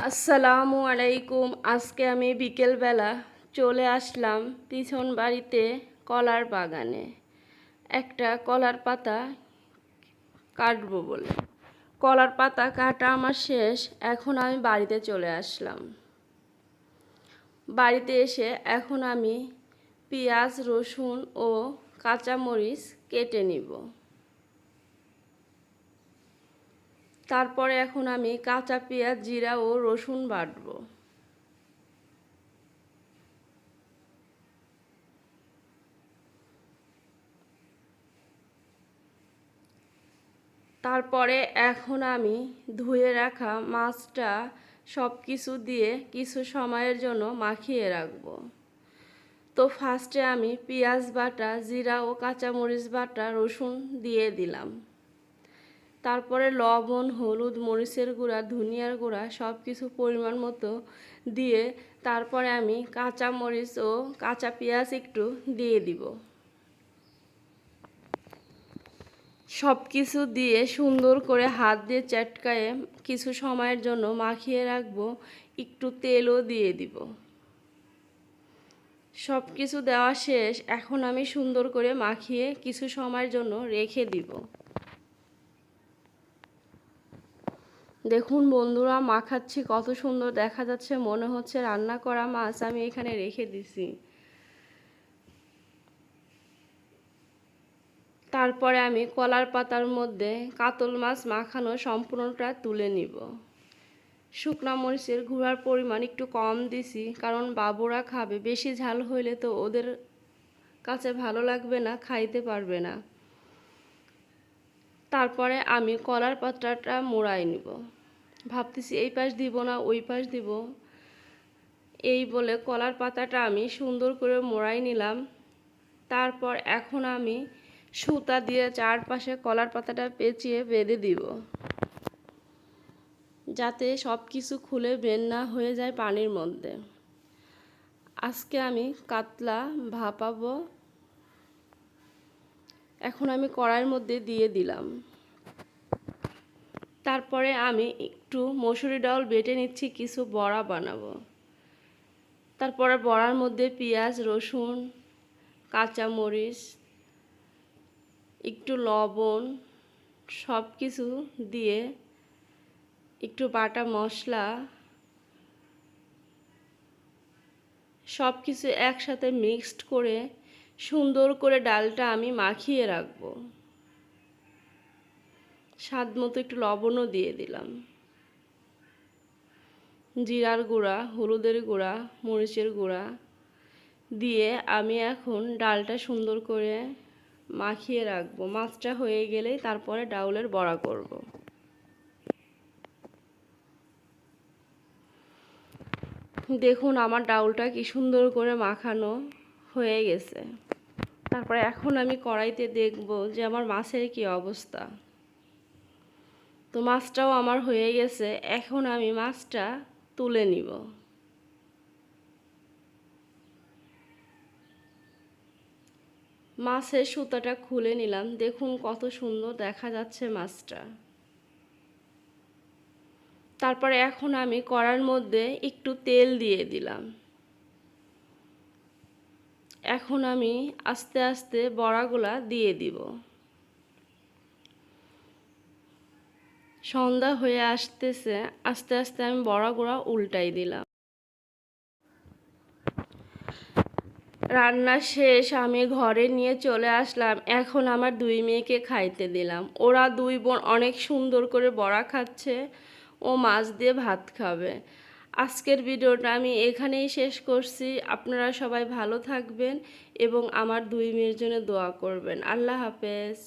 আসসালামু আলাইকুম। আজকে আমি বিকেলবেলা চলে আসলাম পিছন বাড়িতে কলার বাগানে একটা কলার পাতা কাটবো বলে। কলার পাতা কাটা আমার শেষ। এখন আমি বাড়িতে চলে আসলাম। বাড়িতে এসে এখন আমি পেঁয়াজ, রসুন ও কাঁচামরিচ কেটে নিব। তারপরে এখন আমি কাঁচা পেঁয়াজ, জিরা ও রসুন বাটবো। তারপরে এখন আমি ধুয়ে রাখা মাছটা সব কিছু দিয়ে কিছু সময়ের জন্য মাখিয়ে রাখবো। তো ফার্স্টে আমি পেঁয়াজ বাটা, জিরা ও কাঁচামরিচ বাটা, রসুন দিয়ে দিলাম। তারপরে লবণ, হলুদ, মরিচের গুঁড়া, ধনিয়ার গুঁড়া সব কিছু পরিমাণ মতো দিয়ে তারপরে আমি কাঁচামরিচ ও কাঁচা পেঁয়াজ একটু দিয়ে দিব। সব কিছু দিয়ে সুন্দর করে হাত দিয়ে চটকায়ে কিছু সময়ের জন্য মাখিয়ে রাখবো। একটু তেলও দিয়ে দিব। সব কিছু দেওয়া শেষ। এখন আমি সুন্দর করে মাখিয়ে কিছু সময়ের জন্য রেখে দিব। দেখুন বন্ধুরা, মাখাচ্ছি কত সুন্দর দেখা যাচ্ছে, মনে হচ্ছে রান্না করা মাছ আমি এখানে রেখে দিছি। তারপরে আমি কলার পাতার মধ্যে কাতল মাছ মাখানো সম্পূর্ণটা তুলে নিব। শুকনা মরিচের গুঁড়ার পরিমাণ একটু কম দিছি, কারণ বাবুরা খাবে। বেশি ঝাল হইলে তো ওদের কাছে ভালো লাগবে না, খাইতে পারবে না। তারপরে আমি কলার পাতাটা মোড়াই নিব। ভাবতেছি এই পাশ দিব না ওই পাশ দিব, এই বলে কলার পাতাটা আমি সুন্দর করে মোড়াই নিলাম। তারপর এখন আমি সুতা দিয়ে চারপাশে কলার পাতাটা পেঁচিয়ে বেঁধে দিব, যাতে সব কিছু খুলে বের না হয়ে যায় পানির মধ্যে। আজকে আমি কাতলা ভাপাবো। এখন আমি কড়াইয়ের মধ্যে দিয়ে দিলাম। তারপরে আমি একটু মসুরি ডাল বেটে নিচ্ছি, কিছু বড়া বানাবো। তারপরে বড়ার মধ্যে পেঁয়াজ, রসুন, কাঁচামরিচ, একটু লবণ সব কিছু দিয়ে একটু বাটা মশলা সব কিছু একসাথে মিক্সড করে সুন্দর করে ডালটা আমি মাখিয়ে রাখবো। স্বাদ মতো একটু লবণও দিয়ে দিলাম। জিরার গুঁড়া, হলুদের গুঁড়া, মরিচের গুঁড়া দিয়ে আমি এখন ডালটা সুন্দর করে মাখিয়ে রাখবো। মাছটা হয়ে গেলেই তারপরে ডাউলের বড়া করব। দেখুন আমার ডাউলটা কি সুন্দর করে মাখানো হয়ে গেছে। তারপরে এখন আমি কড়াইতে দেখব যে আমার মাছের কি অবস্থা। তো মাছটাও আমার হয়ে গেছে। এখন আমি মাছটা তুলে নিব। মাছের সুতাটা খুলে নিলাম। দেখুন কত সুন্দর দেখা যাচ্ছে মাছটা। তারপরে এখন আমি কড়াইয়ের মধ্যে একটু তেল দিয়ে দিলাম। এখন আমি আস্তে আস্তে বড়াগুলা দিয়ে দিব। সন্ধ্যা হয়ে আসতেছে, আস্তে আস্তে আমি বড়াগুলা উল্টাই দিলাম। রান্না শেষ, আমি ঘরে নিয়ে চলে আসলাম। এখন আমার দুই মেয়েকে খাইতে দিলাম। ওরা দুই বোন অনেক সুন্দর করে বড়া খাচ্ছে ও মাছ দিয়ে ভাত খাবে। আজকের ভিডিওটা আমি এখানেই শেষ করছি। আপনারা সবাই ভালো থাকবেন এবং আমার দুই মেয়ের জন্য দোয়া করবেন। আল্লাহ হাফেজ।